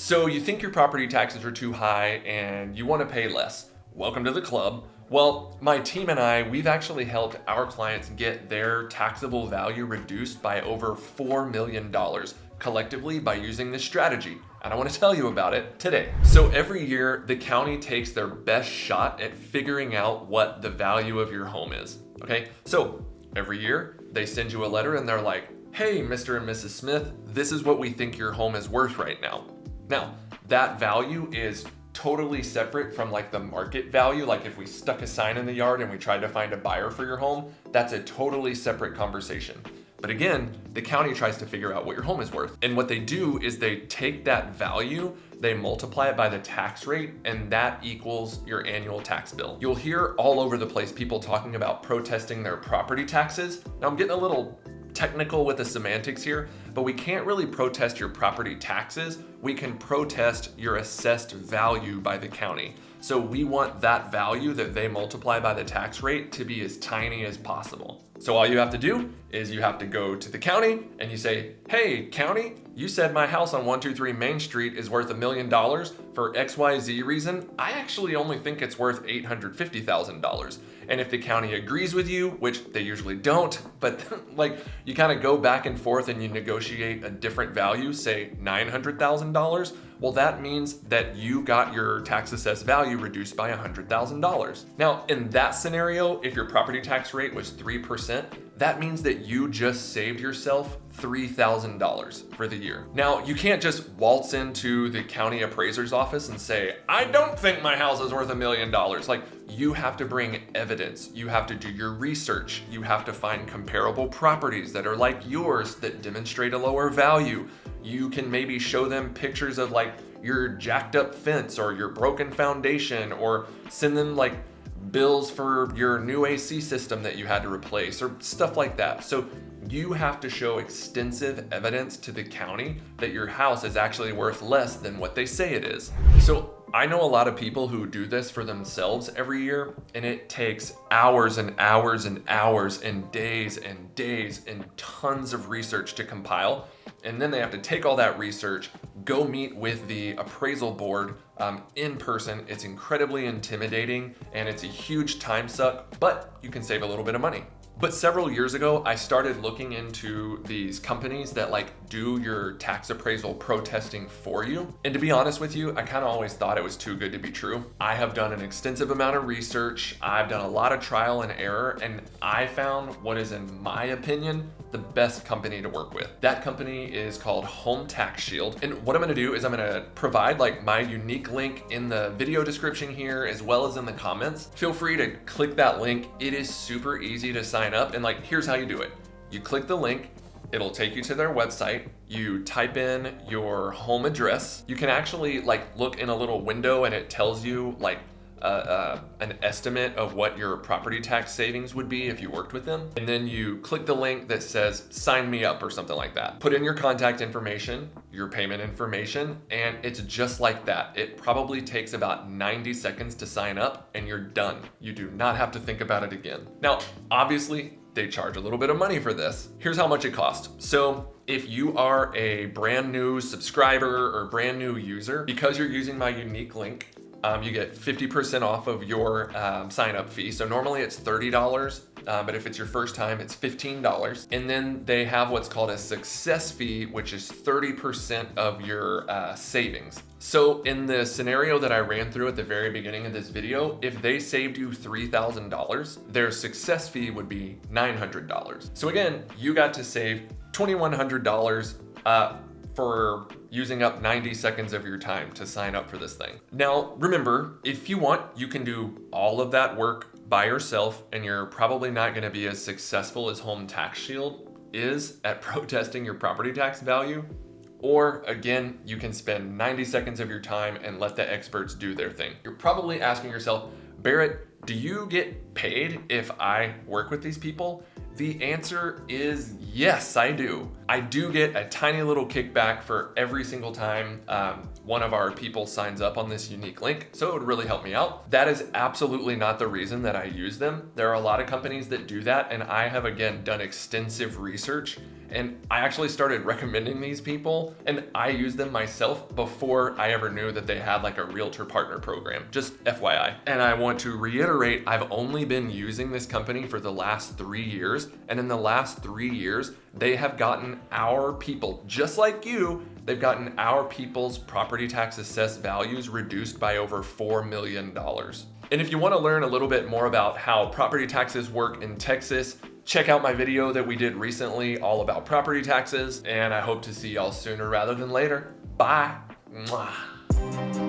So you think your property taxes are too high and you want to pay less. Welcome to the club. Well, my team and I, we've actually helped our clients get their taxable value reduced by over $4 million collectively by using this strategy. And I want to tell you about it today. So every year, the county takes their best shot at figuring out what the value of your home is. Okay, so every year they send you a letter and they're like, hey, Mr. and Mrs. Smith, this is what we think your home is worth right now. Now, that value is totally separate from like the market value. Like if we stuck a sign in the yard and we tried to find a buyer for your home, that's a totally separate conversation. But again, the county tries to figure out what your home is worth. And what they do is they take that value, they multiply it by the tax rate, and that equals your annual tax bill. You'll hear all over the place people talking about protesting their property taxes. Now I'm getting a little technical with the semantics here, but we can't really protest your property taxes. We can protest your assessed value by the county. So we want that value that they multiply by the tax rate to be as tiny as possible. So all you have to do is you have to go to the county and you say, hey, county, you said my house on 123 Main Street is worth $1 million for XYZ reason. I actually only think it's worth $850,000. And if the county agrees with you, which they usually don't, but like you kind of go back and forth and you negotiate a different value, say $900,000, well, that means that you got your tax assessed value reduced by $100,000. Now, in that scenario, if your property tax rate was 3%, that means that you just saved yourself $3,000 for the year. Now, you can't just waltz into the county appraiser's office and say, I don't think my house is worth $1 million. Like, you have to bring evidence. You have to do your research. You have to find comparable properties that are like yours that demonstrate a lower value. You can maybe show them pictures of like your jacked up fence or your broken foundation, or send them like bills for your new AC system that you had to replace or stuff like that. So you have to show extensive evidence to the county that your house is actually worth less than what they say it is. So I know a lot of people who do this for themselves every year, and it takes hours and hours and hours and days and tons of research to compile. And then they have to take all that research, go meet with the appraisal board in person. It's incredibly intimidating and it's a huge time suck, but you can save a little bit of money. But several years ago, I started looking into these companies that like do your tax appraisal protesting for you. And to be honest with you, I kind of always thought it was too good to be true. I have done an extensive amount of research. I've done a lot of trial and error, and I found what is, in my opinion, the best company to work with. That company is called Home Tax Shield. And what I'm gonna do is I'm gonna provide like my unique link in the video description here, as well as in the comments. Feel free to click that link. It is super easy to sign up. And like, here's how you do it. You click the link, it'll take you to their website. You type in your home address. You can actually like look in a little window and it tells you like an estimate of what your property tax savings would be if you worked with them. And then you click the link that says sign me up or something like that. Put in your contact information, your payment information, and it's just like that. It probably takes about 90 seconds to sign up and you're done. You do not have to think about it again. Now, obviously, they charge a little bit of money for this. Here's how much it costs. So if you are a brand new subscriber or brand new user, because you're using my unique link, you get 50% off of your sign-up fee. So normally it's $30, but if it's your first time, it's $15. And then they have what's called a success fee, which is 30% of your savings. So in the scenario that I ran through at the very beginning of this video, if they saved you $3,000, their success fee would be $900. So again, you got to save $2,100 for using up 90 seconds of your time to sign up for this thing. Now, remember, if you want, you can do all of that work by yourself, and you're probably not gonna be as successful as Home Tax Shield is at protesting your property tax value. Or again, you can spend 90 seconds of your time and let the experts do their thing. You're probably asking yourself, Barrett, do you get paid if I work with these people? The answer is yes, I do. I do get a tiny little kickback for every single time one of our people signs up on this unique link, so it would really help me out. That is absolutely not the reason that I use them. There are a lot of companies that do that, and I have, again, done extensive research, And I actually started recommending these people, and I used them myself before I ever knew that they had like a realtor partner program, just FYI. And I want to reiterate, I've only been using this company for the last 3 years. And in the last 3 years, they have gotten our people, just like you, they've gotten our people's property tax assessed values reduced by over $4 million. And if you want to learn a little bit more about how property taxes work in Texas, check out my video that we did recently all about property taxes, and I hope to see y'all sooner rather than later. Bye. Mwah.